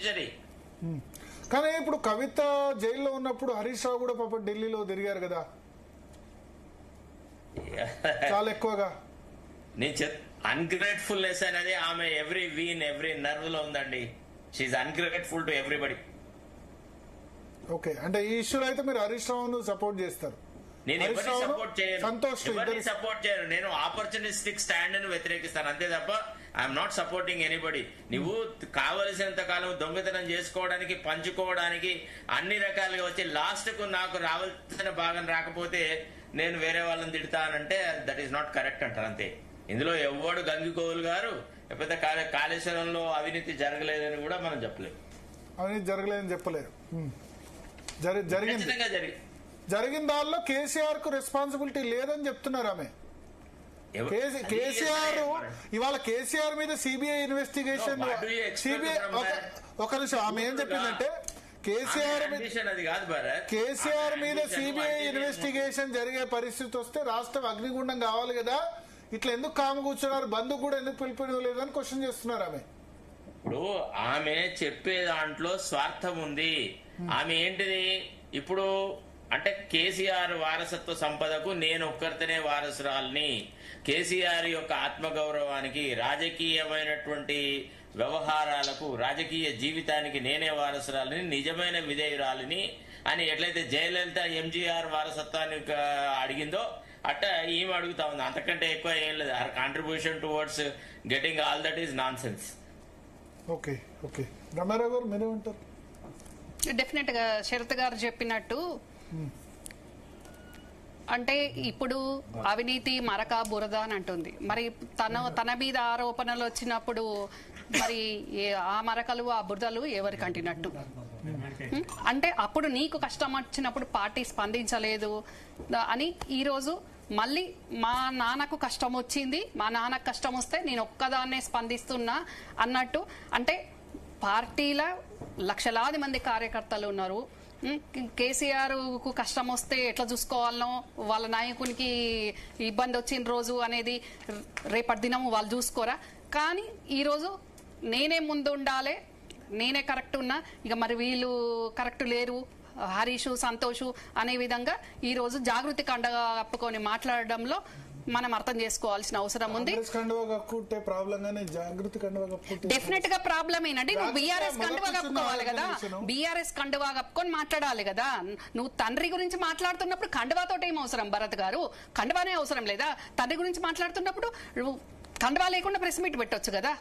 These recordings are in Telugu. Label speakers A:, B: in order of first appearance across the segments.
A: బెనిఫిషరీ.
B: కానీ ఇప్పుడు కవిత జైల్లో ఉన్నప్పుడు హరీష్ రావు కూడా పాపం ఢిల్లీలో తిరిగారు కదా చాలా ఎక్కువగా.
A: నేను అన్గ్రేట్ఫుల్నెస్ అనేది ఆమె ఎవ్రీ వీన్ ఎవ్రీ నర్వ్ లో ఉందండి. She ungrateful to everybody.
B: Okay, అంటే ఈ ఇష్యూలో అయితే మీరు హరీష్ రావును సపోర్ట్ చేస్తారు?
A: నేను ఎవరిని సపోర్ట్ చేయను,
B: సంతోష్
A: ఎవరిని సపోర్ట్ చేయను. నేను ఆపర్చునిస్టిక్ స్టాండ్ ని వ్యతిరేకిస్తాను అంతే తప్ప ఐఎమ్ నాట్ సపోర్టింగ్ ఎనీబడి. నువ్వు కావలసినంత కాలం దొంగతనం చేసుకోవడానికి, పంచుకోవడానికి అన్ని రకాలుగా వచ్చి లాస్ట్ కు నాకు రావాల్సిన భాగం రాకపోతే నేను వేరే వాళ్ళని తిడతానంటే దట్ ఈస్ నాట్ కరెక్ట్ అంటారు అంతే. ఇందులో ఎవడు గంగికోవులు గారు లేకపోతే కాళేశ్వరంలో అవినీతి జరగలేదని కూడా మనం చెప్పలేము.
B: అవినీతి జరగలేదని చెప్పలేరు. జరిగిన దానిలో కేసీఆర్ కు రెస్పాన్సిబిలిటీ లేదని చెప్తున్నారు ఆమె. కేసీఆర్ ఇవాళ కేసీఆర్ మీద సిబిఐ ఇన్వెస్టిగేషన్, ఒక నిమిషం, ఆమె ఏం చెప్పిందంటే కేసీఆర్ మీద సిబిఐ ఇన్వెస్టిగేషన్ జరిగే పరిస్థితి వస్తే రాష్ట్రం అగ్నిగుండం కావాలి కదా, ఇట్లా ఎందుకు కాము కూర్చున్నారు, బంధు కూడా ఎందుకు పిలిపిలేదని క్వశ్చన్ చేస్తున్నారు ఆమె.
A: ఇప్పుడు ఆమె చెప్పే దాంట్లో స్వార్థం ఉంది. ఆమె ఏంటిది ఇప్పుడు అంటే కేసీఆర్ వారసత్వ సంపదకు నేను ఒక్కరితోనే వారసురాల్ని, కేసీఆర్ యొక్క ఆత్మగౌరవానికి, రాజకీయమైనటువంటి వ్యవహారాలకు, రాజకీయ జీవితానికి నేనే వారసురాలని, నిజమైన విధేయురాలిని అని ఎట్లయితే జయలలిత ఎంజీఆర్ వారసత్వాన్ని అడిగిందో అట్ట ఏమి అడుగుతా ఉంది. అంతకంటే ఎక్కువ ఏం లేదు. Her contribution towards getting all that is non sense.
B: Okay okay, Rama Rao గారు మీరేమంటారు?
C: డెఫినెట్ గా శరత్ గారు చెప్పినట్టు అంటే ఇప్పుడు అవినీతి మరక బురద అని అంటుంది. మరి తన మీద ఆరోపణలు వచ్చినప్పుడు మరి ఆ మరకలు ఆ బురదలు ఎవరికి అంటినట్టు? అంటే అప్పుడు నీకు కష్టం వచ్చినప్పుడు పార్టీ స్పందించలేదు అని ఈరోజు మళ్ళీ మా నాన్నకు కష్టం వచ్చింది, మా నాన్నకు కష్టం వస్తే నేను ఒక్కదాన్నే స్పందిస్తున్నా అన్నట్టు. అంటే పార్టీల లక్షలాది మంది కార్యకర్తలు ఉన్నారు. కేసీఆర్ కు కష్టం వస్తే ఎట్లా చూసుకోవాలనో, వాళ్ళ నాయకునికి ఇబ్బంది వచ్చిన రోజు అనేది రేపటి దినం వాళ్ళు చూసుకోరా. కానీ ఈరోజు నేనే ముందు ఉండాలి, నేనే కరెక్ట్ ఉన్నా, ఇక మరి వీళ్ళు కరెక్ట్ లేరు, హరీష్ సంతోష్ అనే విధంగా ఈరోజు జాగృతి కండగా కప్పుకొని మాట్లాడడంలో మనం అర్థం చేసుకోవాల్సిన అవసరం ఉంది. డెఫినెట్ గా ప్రాబ్లం ఏంటంటే నువ్వు బీఆర్ఎస్ కండువా కప్పుకోవాలి కదా, బీఆర్ఎస్ కండువా కప్పుకొని మాట్లాడాలి కదా. నువ్వు తండ్రి గురించి మాట్లాడుతున్నప్పుడు కండువాతో ఏం అవసరం భరత్ గారు? కండువానే అవసరం లేదా? తండ్రి గురించి మాట్లాడుతున్నప్పుడు కండువా లేకుండా ప్రెస్ మీట్ పెట్టొచ్చు కదా.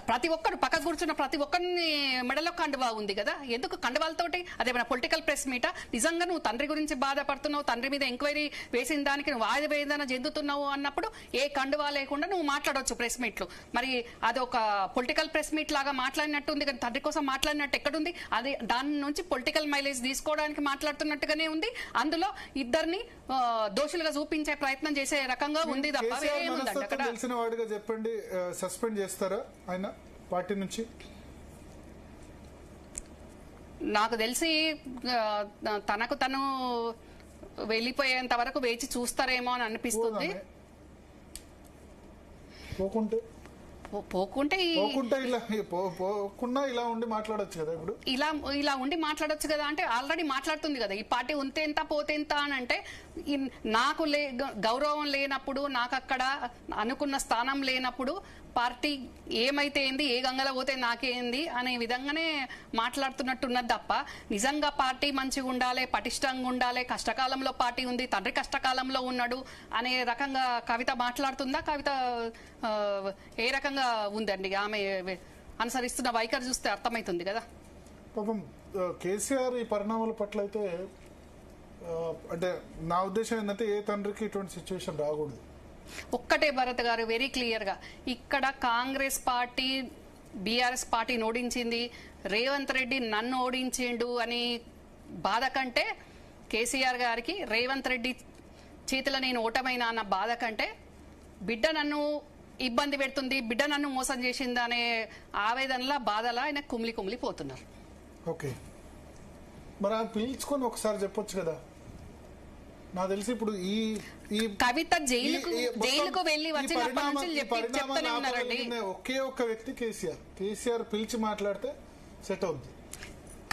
C: ప్రతి ఒక్కరు పక్క కూర్చున్న ప్రతి ఒక్కరిని మెడలో కండువా ఉంది కదా, ఎందుకు కండువాలతోటి? అదేమైనా పొలిటికల్ ప్రెస్ మీటా? నిజంగా నువ్వు తండ్రి గురించి బాధపడుతున్నావు, తండ్రి మీద ఎంక్వైరీ వేసిన దానికి నువ్వు ఆయుధవేదన చెందుతున్నావు అన్నప్పుడు ఏ కండువా లేకుండా నువ్వు మాట్లాడవచ్చు ప్రెస్ మీట్లు. మరి అది ఒక పొలిటికల్ ప్రెస్ మీట్ లాగా మాట్లాడినట్టు ఉంది కానీ తండ్రి కోసం మాట్లాడినట్టు ఎక్కడుంది? అది దాని నుంచి పొలిటికల్ మైలేజ్ తీసుకోవడానికి మాట్లాడుతున్నట్టుగానే ఉంది. అందులో ఇద్దరిని దోషులుగా చూపించే ప్రయత్నం చేసే రకంగా ఉంది తప్ప వేరే ఏముందండి అక్కడ?
B: తెలిసిన వాడిగా చెప్పండి, సస్పెండ్ చేస్తారా ఆయన పార్టీ నుంచి?
C: నాకు తెలిసి తనకు తను వెళ్ళిపోయేంత వరకు వేచి చూస్తారేమో అని అనిపిస్తుంది. పోకుంటే ఇలా ఉండి మాట్లాడొచ్చు కదా. ఇప్పుడు ఇలా ఉండి మాట్లాడొచ్చు కదా అంటే ఆల్రెడీ మాట్లాడుతుంది కదా, ఈ పార్టీ ఉంటే ఎంత పోతే ఎంత అని. అంటే నాకు గౌరవం లేనప్పుడు, నాకు అక్కడ అనుకున్న స్థానం లేనప్పుడు పార్టీ ఏమైతే ఏంది, ఏ గంగలో పోతే నాకేంది అనే విధంగానే మాట్లాడుతున్నట్టున్నది తప్ప నిజంగా పార్టీ మంచిగా ఉండాలి, పటిష్టంగా ఉండాలి, కష్టకాలంలో పార్టీ ఉంది, తండ్రి కష్టకాలంలో ఉన్నాడు అనే రకంగా కవిత మాట్లాడుతుందా? కవిత ఏ రకంగా ఉందండి ఆమె అనుసరిస్తున్న వైఖరి చూస్తే అర్థమవుతుంది కదా.
B: పాపం కేసీఆర్ ఈ పరిణామాల పట్ల అయితే అంటే నా ఉద్దేశం ఏంటంటే ఏ తండ్రికి ఇటువంటి సిచ్యువేషన్ రాకూడదు.
C: ఒక్కటే భరత్ గారు వెరీ క్లియర్ గా ఇక్కడ కాంగ్రెస్ పార్టీ బీఆర్ఎస్ పార్టీని ఓడించింది, రేవంత్ రెడ్డి నన్ను ఓడించిండు అని బాధ కంటే, కేసీఆర్ గారికి రేవంత్ రెడ్డి చేతిలో నేను ఓటమైనా అన్న బాధ కంటే, బిడ్డ నన్ను ఇబ్బంది పెడుతుంది, బిడ్డ నన్ను మోసం చేసింది అనే ఆవేదనలా బాధలా ఆయన కుమిలిపోతున్నారు.
B: ఓకే, మరి ఆయన పిలుచుకొని ఒకసారి చెప్పొచ్చు కదా. నాకు తెలిసి ఇప్పుడు ఈ
C: కవిత జైలుకు వెళ్లి వచ్చినప్పటి నుంచి చెప్తూనే ఉన్నారండి.
B: ఒకే ఒక్క వ్యక్తి కేసీఆర్ పిలిచి మాట్లాడితే సెట్ అవుద్ది.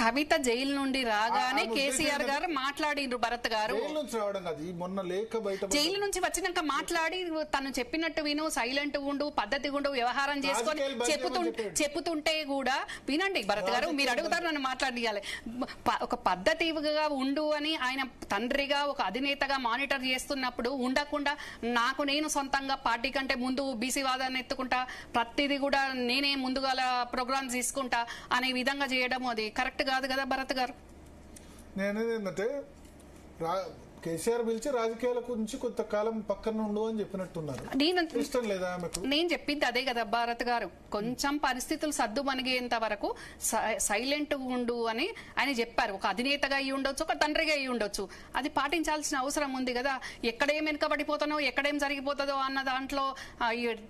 C: కవిత జైలు నుండి రాగానే కేసీఆర్ గారు మాట్లాడిండ్రు. భరత్ గారు
B: జైలు నుంచి రావడం కాదు, ఈ మొన్న లేఖ బయట
C: జైలు నుంచి వచ్చినాక మాట్లాడి తను చెప్పినట్టు విను, సైలెంట్ ఉండు, పద్ధతి ఉండు, వ్యవహారం చేసుకొని చెప్పుతుంటే కూడా వినండి భరత్ గారు, మీరు అడుగుతారు నన్ను మాట్లాడియాలి. ఒక పద్ధతిగా ఉండు అని ఆయన తండ్రిగా ఒక అధినేతగా మానిటర్ చేస్తున్నప్పుడు ఉండకుండా నాకు నేను సొంతంగా పార్టీ కంటే ముందు బీసీ వాదాన్ని ఎత్తుకుంటా, ప్రతిదీ కూడా నేనే ముందుగా ప్రోగ్రామ్స్ తీసుకుంటా అనే విధంగా చేయడం అది కరెక్ట్ కాదు కదా భరత్ గారు.
B: నేనేది ఏంటంటే కేసీఆర్ పిలిచి రాజకీయాల గురించి కొంతకాలం పక్కన ఉండు అని చెప్పినట్టున్నారు. ఇష్టం లేదా ఆమెకు?
C: నేను చెప్పింది అదే కదా భారత్ గారు, కొంచెం పరిస్థితులు సర్దు మనిగేంత వరకు సైలెంట్ ఉండు అని ఆయన చెప్పారు. ఒక అధినేతగా అయి ఉండొచ్చు, ఒక తండ్రిగా అయి ఉండొచ్చు, అది పాటించాల్సిన అవసరం ఉంది కదా. ఎక్కడేం వెనుకబడిపోతానో ఎక్కడేం జరిగిపోతుందో అన్న దాంట్లో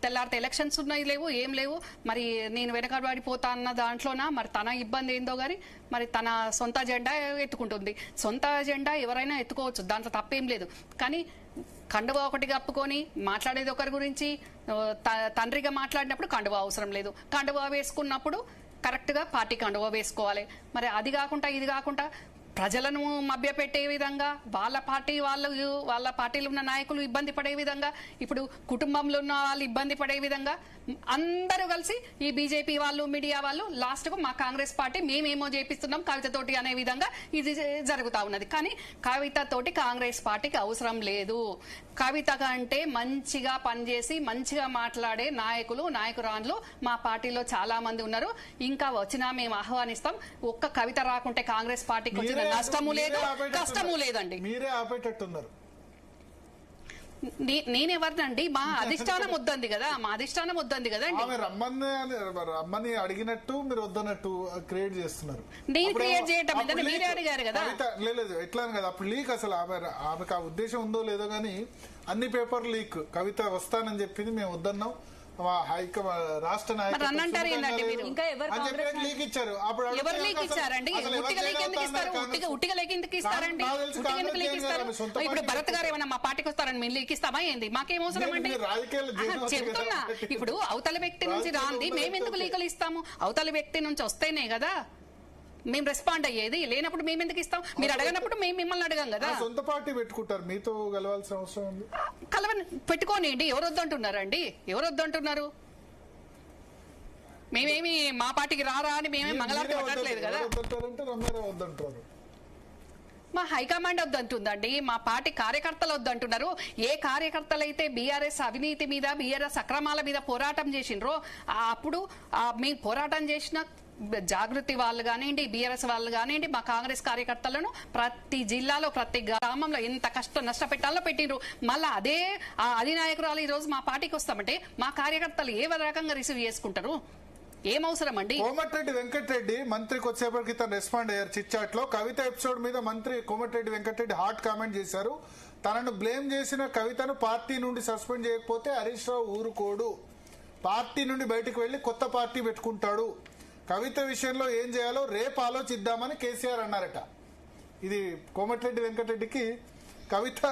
C: తెల్లారితే ఎలక్షన్స్ ఉన్నాయి లేవు, ఏం లేవు, మరి నేను వెనకబడిపోతా అన్న దాంట్లోనా మరి తన ఇబ్బంది ఏందో గాని మరి తన సొంత జెండా ఎత్తుకుంటుంది. సొంత జెండా ఎవరైనా ఎత్తుకోవచ్చు, దాంట్లో తప్పేం లేదు. కానీ కండువా ఒకటి కప్పుకొని మాట్లాడేది ఒకరి గురించి, తండ్రిగా మాట్లాడినప్పుడు కండువా అవసరం లేదు, కండువా వేసుకున్నప్పుడు కరెక్ట్ గా పార్టీ కండువా వేసుకోవాలి. మరి అది కాకుండా ఇది కాకుండా ప్రజలను మభ్యపెట్టే విధంగా వాళ్ళ పార్టీలో ఉన్న నాయకులు ఇబ్బంది పడే విధంగా, ఇప్పుడు కుటుంబంలో ఉన్న వాళ్ళు ఇబ్బంది పడే విధంగా అందరూ కలిసి ఈ బీజేపీ వాళ్ళు, మీడియా వాళ్ళు లాస్ట్ కు మా కాంగ్రెస్ పార్టీ మేమేమో చేపిస్తున్నాం కవితతోటి అనే విధంగా ఇది జరుగుతా ఉన్నది. కానీ కవితతోటి కాంగ్రెస్ పార్టీకి అవసరం లేదు. కవిత కంటే మంచిగా పనిచేసి మంచిగా మాట్లాడే నాయకురాన్లు మా పార్టీలో చాలా మంది ఉన్నారు. ఇంకా వచ్చినా మేము ఆహ్వానిస్తాం. ఒక్క కవిత రాకుంటే కాంగ్రెస్ పార్టీకి వచ్చిన నష్టము లేదు, కష్టము లేదండి.
B: మీరే ఆపేటట్టున్నారు.
C: నేనెవరినండి? మా అధిష్టానం వద్దంది కదా, మా అధిష్టానం వద్దంది కదా అండి.
B: రమ్మని అడిగినట్టు మీరు వద్దన్నట్టు క్రియేట్ చేస్తున్నారు.
C: నేను క్రియేట్ చేయటం మీరే అడిగారు కదా.
B: లేదు ఎట్లా కదా, అప్పుడు లీక్ అసలు ఆమెకు ఆ ఉద్దేశం ఉందో లేదో గానీ అన్ని పేపర్ లీక్. కవిత వస్తానని చెప్పింది, మేము వద్దన్నాం. రాష్ట్ర నాయకులు లీక్ ఇచ్చారు. అప్పుడు
C: ఎవరు లీక్ ఇచ్చారండి? ఉట్టిగా లీక్ ఎందుకు ఇస్తారు? ఉట్టిగా లీక్ ఎందుకు ఇస్తారండి? ఇప్పుడు భరత్ గారు ఏమన్నా మా పార్టీకి వస్తారని మేము లీక్ ఇస్తామా ఏంది? మాకేం అవసరం అండి? చెప్తున్నా, ఇప్పుడు అవతల వ్యక్తి నుంచి రాంది మేమెందుకు లీకులు ఇస్తాము? అవతల వ్యక్తి నుంచి వస్తేనే కదా మేము రెస్పాండ్ అయ్యేది. లేనప్పుడు మేము ఎందుకు ఇస్తాం? మీరు అడగనప్పుడు మేము మిమ్మల్ని అడగాం కదా.
B: సొంత పార్టీ పెట్టుకుంటారు, మీతో కలవాల్సిన అవసరం ఉంది.
C: పెట్టుకోనియండి. ఎవరు వద్దంటున్నారండి? ఎవరు వద్దంటున్నారు? మేమేమి మా పార్టీకి రారా అని మేమేమి మంగళారతి పట్టట్లేదు కదా. మా హైకమాండ్ వద్దంటుందండి, మా పార్టీ కార్యకర్తలు వద్దంటున్నారు. ఏ కార్యకర్తలు అయితే బీఆర్ఎస్ అవినీతి మీద, బీఆర్ఎస్ అక్రమాల మీద పోరాటం చేసిండ్రో అప్పుడు మేము పోరాటం చేసిన జాగృతి వాళ్ళు కానివ్వండి, బీఆర్ఎస్ వాళ్ళు కానివ్వండి, మా కాంగ్రెస్ కార్యకర్తలను ప్రతి జిల్లాలో ప్రతి గ్రామంలో ఎంత నష్టపెట్టాలో పెట్టిండ్రు. మళ్ళా అదే అధినాయకురాలు ఈ రోజు మా పార్టీకి వస్తామంటే మా కార్యకర్తలు ఏ రకంగా రిసీవ్ చేసుకుంటారు? ఏం అవసరం అండి?
B: కోమటిరెడ్డి వెంకటరెడ్డి మంత్రికి వచ్చేప్పటికి తను రెస్పాండ్ అయ్యారు. చిట్చాట్ లో కవిత ఎపిసోడ్ మీద మంత్రి కోమటిరెడ్డి వెంకటరెడ్డి హాట్ కామెంట్ చేశారు. తనను బ్లేమ్ చేసిన కవితను పార్టీ నుండి సస్పెండ్ చేయకపోతే హరీష్ రావు ఊరుకోడు, పార్టీ నుండి బయటకు వెళ్లి కొత్త పార్టీ పెట్టుకుంటాడు. కవిత విషయంలో ఏం చేయాలో రేపు ఆలోచిద్దామని కేసీఆర్ అన్నారట. ఇది కోమటిరెడ్డి వెంకటరెడ్డికి కవిత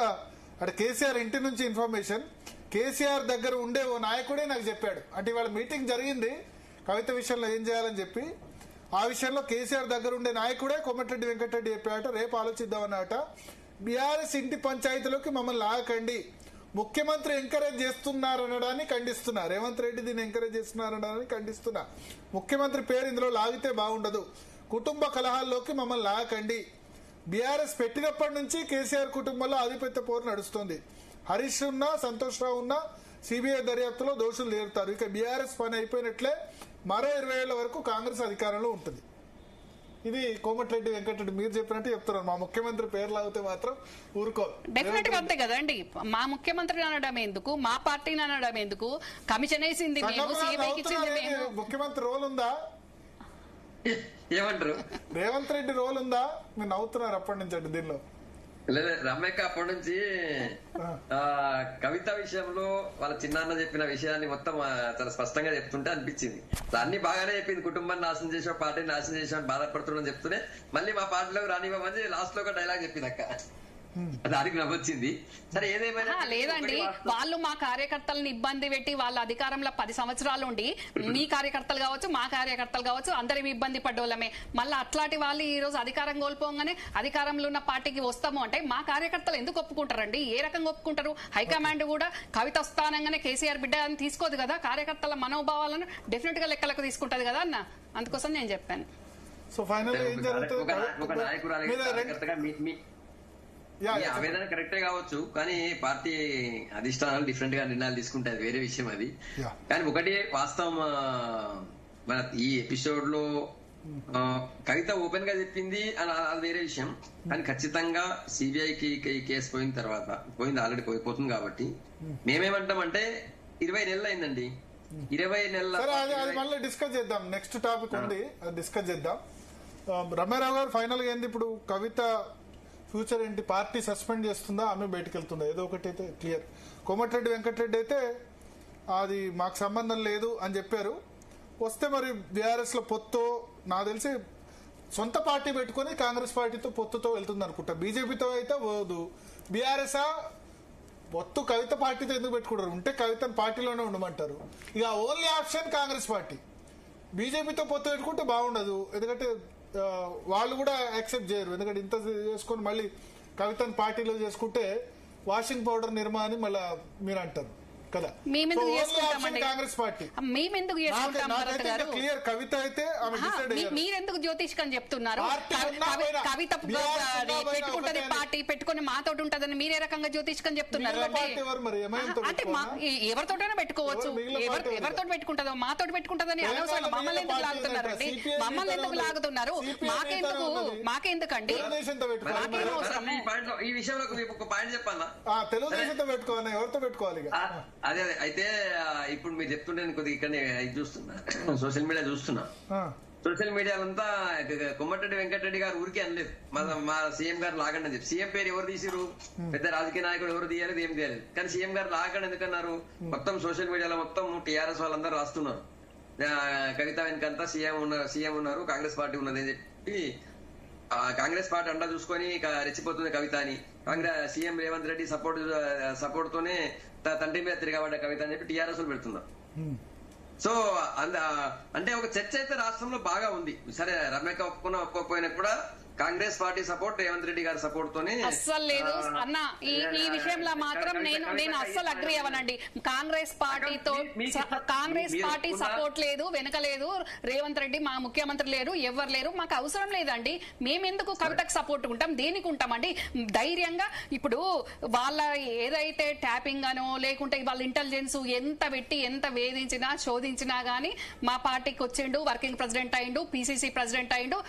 B: అంటే కేసీఆర్ ఇంటి నుంచి ఇన్ఫర్మేషన్ కేసీఆర్ దగ్గర ఉండే ఓ నాయకుడే నాకు చెప్పాడు. అంటే ఇవాళ మీటింగ్ జరిగింది కవిత విషయంలో ఏం చేయాలని చెప్పి, ఆ విషయంలో కేసీఆర్ దగ్గర ఉండే నాయకుడే కోమటిరెడ్డి వెంకటరెడ్డి చెప్పాడట. రేపు ఆలోచిద్దామన్నట. బీఆర్ఎస్ ఇంటి పంచాయతీలోకి మమ్మల్ని లాగకండి, ముఖ్యమంత్రి ఎంకరేజ్ చేస్తున్నారనడాన్ని ఖండిస్తున్నా. రేవంత్ రెడ్డి దీన్ని ఎంకరేజ్ చేస్తున్నారనడాన్ని ఖండిస్తున్నా. ముఖ్యమంత్రి పేరు ఇందులో లాగితే బాగుండదు. కుటుంబ కలహాల్లోకి మమ్మల్ని లాగకండి. బీఆర్ఎస్ పెట్టినప్పటి నుంచి కేసీఆర్ కుటుంబంలో ఆధిపత్య పోరు నడుస్తుంది. హరీష్ ఉన్నా, సంతోష్ రావు ఉన్నా సిబిఐ దర్యాప్తులో దోషులు తీరుతారు. ఇక బీఆర్ఎస్ పని అయిపోయినట్లే. మరో 20 ఏళ్ల వరకు కాంగ్రెస్ అధికారంలో ఉంటుంది. ఇది కోమటిరెడ్డి వెంకటరెడ్డి మీరు చెప్పినట్టు చెప్తున్నారు. మా ముఖ్యమంత్రి పేరు లాగితే మాత్రం ఊరుకో.
C: డెఫినెట్ గా అంతే కదండి. మా ముఖ్యమంత్రిని అనడం ఎందుకు, మా పార్టీని అనడం ఎందుకు? కమిషన్ వేసింది మేము, సిబిఐకి ఇచ్చింది మేము.
B: ముఖ్యమంత్రి రోల్ ఉందా?
D: ఏమంటారు?
B: రేవంత్ రెడ్డి రోల్ ఉందా? మీరు నవ్వుతున్నారు అప్పటి నుంచి అండి దీనిలో.
D: లేదు రమ్యక్క అప్పటి నుంచి కవిత విషయంలో వాళ్ళ చిన్నాన్న చెప్పిన విషయాన్ని మొత్తం చాలా స్పష్టంగా చెప్తుంటే అనిపించింది. అన్ని బాగానే చెప్పింది. కుటుంబాన్ని నాశనం చేసావు, పార్టీని నాశనం చేసావు, బాధపడుతున్నావు చెప్తూనే మళ్ళీ మా పార్టీలోకి రానివ్వమని లాస్ట్ లో ఒక డైలాగ్ చెప్పింది అక్క. దానికి నవ్వొచ్చింది. సరే ఏదేమైనా
C: లేదండి, వాళ్ళు మా కార్యకర్తలను ఇబ్బంది పెట్టి వాళ్ళ అధికారంలో 10 సంవత్సరాలు ఉండి మీ కార్యకర్తలు కావచ్చు మా కార్యకర్తలు కావచ్చు అందరం ఇబ్బంది పడ్డోళ్ళమే. మళ్ళీ అట్లాంటి వాళ్ళు ఈ రోజు అధికారం కోల్పోగానే అధికారంలో ఉన్న పార్టీకి వస్తాము అంటే మా కార్యకర్తలు ఎందుకు ఒప్పుకుంటారండి? ఏ రకంగా ఒప్పుకుంటారు? హైకమాండ్ కూడా కవిత స్థానంగానే కేసీఆర్ బిడ్డ అని తీసుకోదు కదా, కార్యకర్తల మనోభావాలను డెఫినెట్ గా లెక్కలకు తీసుకుంటది కదా అన్న. అందుకోసం నేను చెప్పాను.
B: సో ఫైనల్ ఏం జరుగుతుంది?
D: ఒక నాయకురాలు కార్యకర్తగా మీ ఆవేదన కరెక్టే కావచ్చు, కానీ పార్టీ అధిష్టానాలు డిఫరెంట్ గా నిర్ణయాలు తీసుకుంటాయి, వేరే విషయం అది. కానీ ఒకటి వాస్తవం, మన ఈ ఎపిసోడ్ లో కవిత ఓపెన్ గా చెప్పింది అది వేరే విషయం. కానీ ఖచ్చితంగా సిబిఐకి ఈ కేసు పోయింది ఆల్రెడీ పోతుంది కాబట్టి మేమేమంటామంటే 20 నెలలు అయిందండి. 20 నెలల
B: మళ్ళీ డిస్కస్ చేద్దాం. నెక్స్ట్ టాపిక్ ఉంది, అది డిస్కస్ చేద్దాం. రమ్యారావు గారు ఫైనల్ గా ఏంది ఇప్పుడు? కవిత ఫ్యూచర్ ఏంటి? పార్టీ సస్పెండ్ చేస్తుందా, ఆమె బయటకు వెళ్తుందా? ఏదో ఒకటి అయితే క్లియర్. కోమటిరెడ్డి వెంకటరెడ్డి అయితే అది మాకు సంబంధం లేదు అని చెప్పారు. వస్తే మరి బీఆర్ఎస్ లో పొత్తు, నాకు తెలిసి సొంత పార్టీ పెట్టుకుని కాంగ్రెస్ పార్టీతో పొత్తుతో వెళ్తుంది అనుకుంటా. బీజేపీతో అయితే పోదు. బీఆర్ఎస్ పొత్తు కవిత పార్టీతో ఎందుకు పెట్టుకుంటారు? ఉంటే కవితను పార్టీలోనే ఉండమంటారు. ఇక ఓన్లీ ఆప్షన్ కాంగ్రెస్ పార్టీ. బీజేపీతో పొత్తు పెట్టుకుంటే బాగుండదు, ఎందుకంటే వాళ్ళు కూడా యాక్సెప్ట్ చేయరు. ఎందుకంటే ఇంత చేసుకొని మళ్ళీ కవితను పార్టీలో చేసుకుంటే వాషింగ్ పౌడర్ నిర్మా అని మళ్ళీ మీరు అంటారు కదా. Congress party clear. కవిత అయితే
C: మీరెందుకు జ్యోతిష్కం చెప్తున్నారు? కవిత పెట్టుకుంటది పార్టీ పెట్టుకుని మాతోటి ఉంటదని మీరే రకంగా జ్యోతిష్కం చెప్తున్నారు అంటే ఎవరితోటైనా పెట్టుకోవచ్చు, ఎవరితో పెట్టుకుంటుందో మాతోటి పెట్టుకుంటదని అనవసరం. మమ్మల్ని ఎందుకు లాగుతున్నారు అండి? మమ్మల్ని ఎందుకు లాగుతున్నారు? మాకెందుకండి?
D: ఈ విషయంలో ఒక పాయింట్ చెప్పాలా?
B: తెలుగుదేశంతో పెట్టుకోవాలి, ఎవరితో పెట్టుకోవాలి?
D: అదే అయితే ఇప్పుడు మీరు చెప్తుంటే నేను కొద్దిగా ఇక్కడ ఇది చూస్తున్నా, సోషల్ మీడియా చూస్తున్నా. సోషల్ మీడియాలంతా కొమ్మటిరెడ్డి వెంకటరెడ్డి గారు ఊరికే అనలేదు, మా సీఎం గారు లాగండి అని చెప్పి. సీఎం పేరు ఎవరు తీసిరు? పెద్ద రాజకీయ నాయకుడు ఎవరు తీయలేదు, ఏం తీయలేదు. కానీ సీఎం గారు లాగండి ఎందుకన్నారు? మొత్తం సోషల్ మీడియాలో మొత్తం టీఆర్ఎస్ వాళ్ళందరూ రాస్తున్నారు, కవిత వెనకంతా సీఎం ఉన్నారు, కాంగ్రెస్ పార్టీ ఉన్నది అని చెప్పి. కాంగ్రెస్ పార్టీ అండా చూసుకొని రెచ్చిపోతుంది కవిత అని. కాంగ్రెస్ సీఎం రేవంత్ రెడ్డి సపోర్ట్ తోనే తండ్రి మీద తిరగబడ్డ కవిత అని చెప్పి టీఆర్ఎస్ పెడుతున్నారు. సో అంటే ఒక చర్చ అయితే రాష్ట్రంలో బాగా ఉంది. సరే రమ్యక ఒప్పుకోకపోయినా కూడా కాంగ్రెస్ పార్టీ సపోర్ట్, రేవంత్ రెడ్డి గారి సపోర్ట్ తోనే
C: అస్సలు లేదు అన్న. ఈ విషయంలో మాత్రం నేను అస్సలు అగ్రి అవనండి. కాంగ్రెస్ పార్టీ సపోర్ట్ లేదు, వెనక లేదు. రేవంత్ రెడ్డి మా ముఖ్యమంత్రి లేరు, ఎవరు లేరు. మాకు అవసరం లేదండి. మేమెందుకు కవితకు సపోర్ట్ ఉంటాం? దేనికి ఉంటామండి? ధైర్యంగా ఇప్పుడు వాళ్ళ ఏదైతే ట్యాపింగ్ అనో లేకుంటే వాళ్ళ ఇంటెలిజెన్స్ ఎంత పెట్టి ఎంత వేధించినా శోధించినా గానీ మా పార్టీకి వచ్చిండు, వర్కింగ్ ప్రెసిడెంట్ అయిండు, పిసిసి ప్రెసిడెంట్ అయిండు,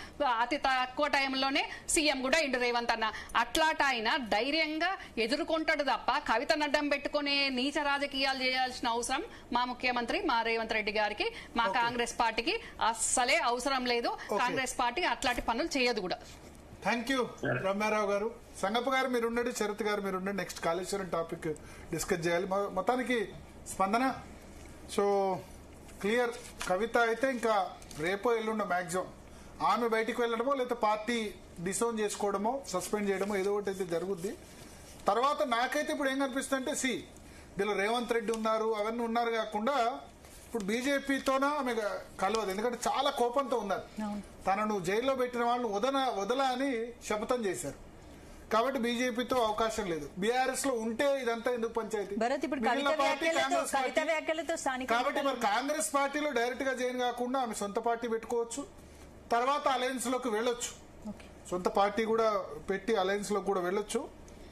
C: అతి తక్కువ టైం లోనే సీఎం కూడా ఇండు రేవంత్ అన్న. అట్లాట ఆయన ధైర్యంగా ఎదుర్కొంటాడు తప్ప కవిత అడ్డం పెట్టుకునే నీచ రాజకీయాలు చేయాల్సిన అవసరం మా ముఖ్యమంత్రి మా రేవంత్ రెడ్డి గారికి, మా కాంగ్రెస్ పార్టీకి అస్సలే అవసరం లేదు. కాంగ్రెస్ పార్టీ అట్లాంటి పనులు చేయదు కూడా.
B: థ్యాంక్ యూ రమ్యారావు గారు. సంగప్ప గారు మీరుండండి, శరత్ గారు మీరుండండి. నెక్స్ట్ కాళేశ్వరం టాపిక్ డిస్కస్ చేయాలి. మొత్తానికి స్పందన సో క్లియర్. కవిత అయితే ఇంకా రేపో ఎల్లుండో మ్యాక్సిమం ఆమె బయటికి వెళ్ళడమో లేదా పార్టీ డిసోన్ చేసుకోవడమో సస్పెండ్ చేయడమో ఏదో ఒకటి అయితే జరుగుద్ది. తర్వాత నాకైతే ఇప్పుడు ఏం కనిపిస్తుంది అంటే దీనిలో రేవంత్ రెడ్డి ఉన్నారు, అవన్నీ ఉన్నారు కాకుండా ఇప్పుడు బీజేపీతోనా ఆమె కలవదు. ఎందుకంటే చాలా కోపంతో ఉన్నారు. తనను జైల్లో పెట్టిన వాళ్ళని వదలా అని శపథం చేశారు. కాబట్టి బీజేపీతో అవకాశం లేదు. బీఆర్ఎస్ లో ఉంటే ఇదంతా ఎందుకు పంచాయతీ? కాబట్టి మరి కాంగ్రెస్ పార్టీలో డైరెక్ట్ గా జాయిన్ కాకుండా ఆమె సొంత పార్టీ పెట్టుకోవచ్చు. తర్వాత అలయన్స్ లోకి వెళ్ళొచ్చు, సొంత పార్టీ కూడా పెట్టి అలయన్స్ లో కూడా వెళ్ళొచ్చు.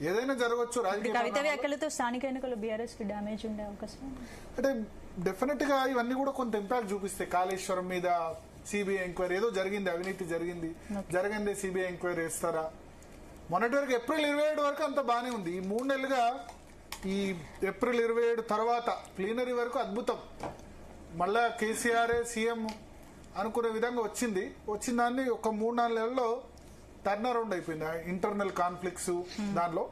B: ఏదైనా జరగవచ్చు.
E: కవిత వ్యాఖ్యలతో స్థానిక ఎన్నికలు బీఆర్ఎస్ కి డ్యామేజ్ ఉండే అవకాశం
B: అంటే డెఫినెట్ గా ఇవన్నీ కూడా కొంత ఇంపాక్ట్ చూపిస్తాయి. కాళేశ్వరం మీద సిబిఐ ఎంక్వైరీ ఏదో జరిగింది, అవినీతి జరిగింది సిబిఐ ఎంక్వైరీ వేస్తారా? మొన్నటి వరకు ఏప్రిల్ 27 వరకు అంత బానే ఉంది. ఈ 3 నెలలుగా ఈ ఏప్రిల్ 27 తర్వాత ప్లీనరీ వరకు అద్భుతం. మళ్ళా కేసీఆర్ సీఎం అనుకునే విధంగా వచ్చిన దాన్ని ఒక 3-4 నెలల్లో టర్న్ అరౌండ్ అయిపోయింది. ఇంటర్నల్ కాన్ఫ్లిక్ట్స్ దానిలో.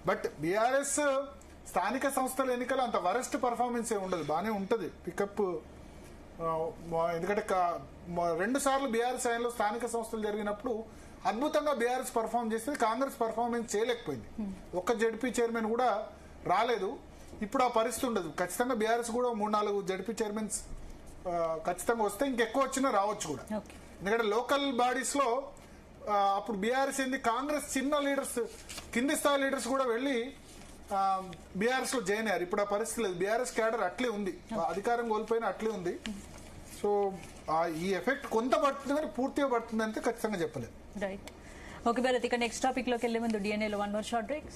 B: బట్ బీఆర్ఎస్ స్థానిక సంస్థల ఎన్నికలు అంత వరెస్ట్ పర్ఫార్మెన్స్ ఏ ఉండదు, బానే ఉంటది పికప్. ఎందుకంటే 2 సార్లు బీఆర్ఎస్ ఆయనలో స్థానిక సంస్థలు జరిగినప్పుడు అద్భుతంగా బీఆర్ఎస్ పర్ఫామ్ చేసింది, కాంగ్రెస్ పర్ఫార్మెన్స్ చేయలేకపోయింది. ఒక్క జడ్పీ చైర్మన్ కూడా రాలేదు. ఇప్పుడు ఆ పరిస్థితి ఉండదు. ఖచ్చితంగా బీఆర్ఎస్ కూడా 3-4 జడ్పీ చైర్మన్స్ ఖచ్చితంగా వస్తే ఇంకెక్కువ వచ్చినా రావచ్చు కూడా. ఎందుకంటే లోకల్ బాడీస్ లో అప్పుడు బీఆర్ఎస్ ఏంది, కాంగ్రెస్ చిన్న లీడర్స్, కింది స్థాయి లీడర్స్ కూడా వెళ్ళి బీఆర్ఎస్ లో జాయిన్ అయ్యారు. ఇప్పుడు ఆ పరిస్థితి లేదు. బీఆర్ఎస్ క్యాడర్ అట్లే ఉంది, అధికారం కోల్పోయిన అట్లే ఉంది. సో ఈ ఎఫెక్ట్ కొంత పడుతుంది కానీ పూర్తిగా పడుతుంది అంటే ఖచ్చితంగా చెప్పలేదు.
E: రైట్. ఓకే భరత్, ఇక నెక్స్ట్ టాపిక్ లోకి వెళ్లే ముందు DNA లో 1 more షార్ట్ బ్రేక్.